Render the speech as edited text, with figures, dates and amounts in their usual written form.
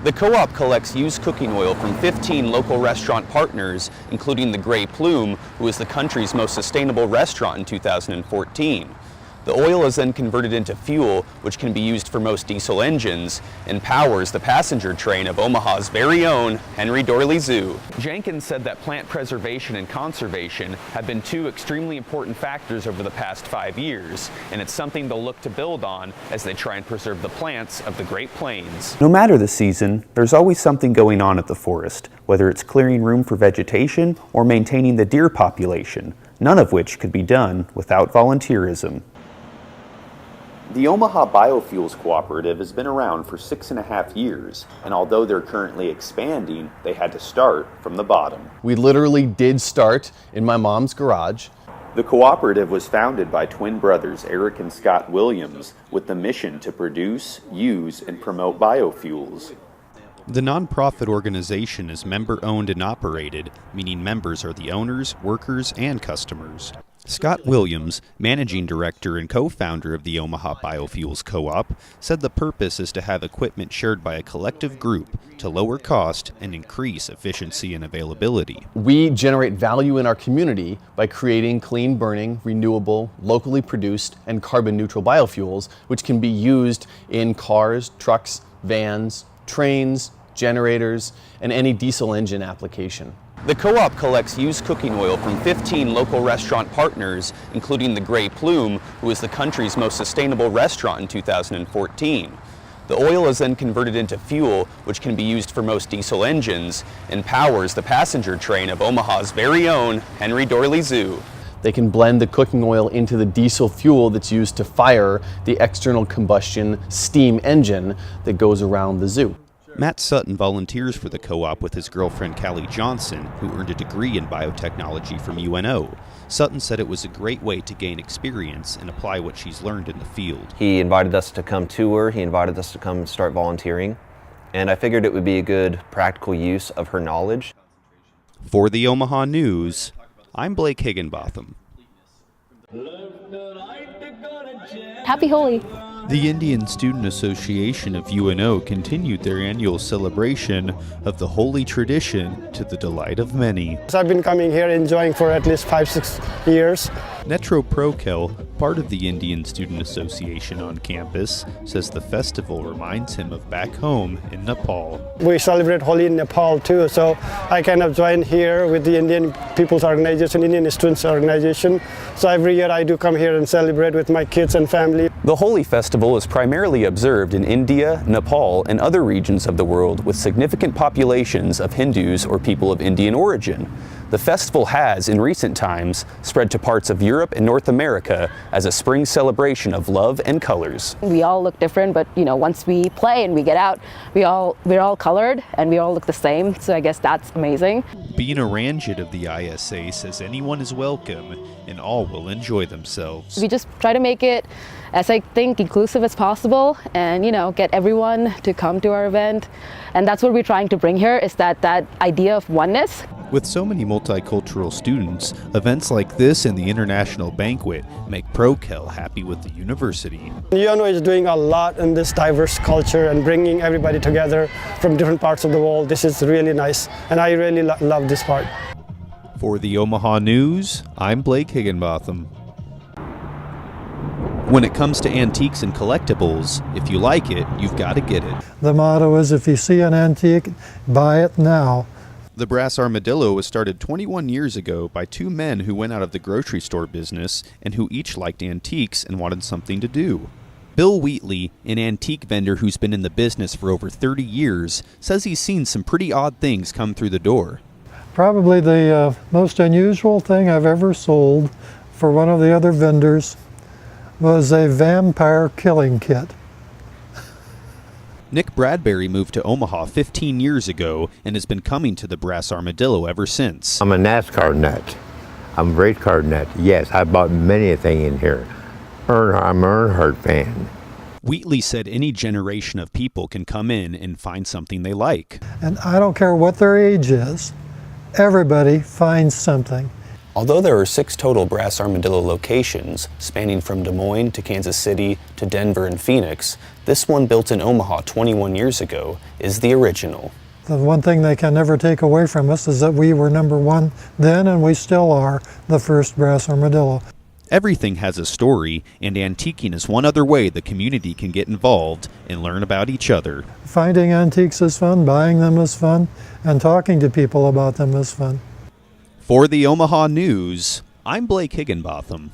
The co-op collects used cooking oil from 15 local restaurant partners, including the Grey Plume, who is the country's most sustainable restaurant in 2014. The oil is then converted into fuel, which can be used for most diesel engines, and powers the passenger train of Omaha's very own Henry Doorly Zoo. Jenkins said that plant preservation and conservation have been two extremely important factors over the past 5 years, and it's something they'll look to build on as they try and preserve the plants of the Great Plains. No matter the season, there's always something going on at the forest, whether it's clearing room for vegetation or maintaining the deer population, none of which could be done without volunteerism. The Omaha Biofuels Cooperative has been around for 6.5 years, and although they're currently expanding, they had to start from the bottom. We literally did start in my mom's garage. The cooperative was founded by twin brothers Eric and Scott Williams with the mission to produce, use, and promote biofuels. The nonprofit organization is member-owned and operated, meaning members are the owners, workers, and customers. Scott Williams, managing director and co-founder of the Omaha Biofuels Co-op, said the purpose is to have equipment shared by a collective group to lower cost and increase efficiency and availability. We generate value in our community by creating clean-burning, renewable, locally produced, and carbon-neutral biofuels, which can be used in cars, trucks, vans, trains, generators, and any diesel engine application. The co-op collects used cooking oil from 15 local restaurant partners, including the Grey Plume, who is the country's most sustainable restaurant in 2014. The oil is then converted into fuel, which can be used for most diesel engines, and powers the passenger train of Omaha's very own Henry Doorly Zoo. They can blend the cooking oil into the diesel fuel that's used to fire the external combustion steam engine that goes around the zoo. Matt Sutton volunteers for the co-op with his girlfriend Callie Johnson, who earned a degree in biotechnology from UNO. Sutton said it was a great way to gain experience and apply what she's learned in the field. He invited us to come tour, he invited us to come start volunteering, and I figured it would be a good practical use of her knowledge. For the Omaha News, I'm Blake Higginbotham. Happy Holi! The Indian Student Association of UNO continued their annual celebration of the holy tradition to the delight of many. So I've been coming here enjoying for at least 5-6 years. Netro Prokel, part of the Indian Student Association on campus, says the festival reminds him of back home in Nepal. We celebrate Holi in Nepal too, so I kind of join here with the Indian People's Organization, Indian Students Organization. So every year I do come here and celebrate with my kids and family. The Holi Festival is primarily observed in India, Nepal, and other regions of the world with significant populations of Hindus or people of Indian origin. The festival has, in recent times, spread to parts of Europe and North America as a spring celebration of love and colors. We all look different, but once we play and we get out, we're all colored and we all look the same. So I guess that's amazing. Bina Ranjit of the ISA says anyone is welcome and all will enjoy themselves. We just try to make it as I think inclusive as possible and get everyone to come to our event. And that's what we're trying to bring here is that idea of oneness. With so many multicultural students, events like this and the International Banquet make Prokel happy with the university. UNO is doing a lot in this diverse culture and bringing everybody together from different parts of the world. This is really nice, and I really love this part. For the Omaha News, I'm Blake Higginbotham. When it comes to antiques and collectibles, if you like it, you've got to get it. The motto is, if you see an antique, buy it now. The Brass Armadillo was started 21 years ago by two men who went out of the grocery store business and who each liked antiques and wanted something to do. Bill Wheatley, an antique vendor who's been in the business for over 30 years, says he's seen some pretty odd things come through the door. Probably the most unusual thing I've ever sold for one of the other vendors was a vampire killing kit. Nick Bradbury moved to Omaha 15 years ago and has been coming to the Brass Armadillo ever since. I'm a NASCAR nut. I'm a race car nut. Yes, I bought many a thing in here. I'm an Earnhardt fan. Wheatley said any generation of people can come in and find something they like. And I don't care what their age is, everybody finds something. Although there are 6 total Brass Armadillo locations, spanning from Des Moines to Kansas City to Denver and Phoenix, this one built in Omaha 21 years ago is the original. The one thing they can never take away from us is that we were #1 then, and we still are the first Brass Armadillo. Everything has a story, and antiquing is one other way the community can get involved and learn about each other. Finding antiques is fun, buying them is fun, and talking to people about them is fun. For the Omaha News, I'm Blake Higginbotham.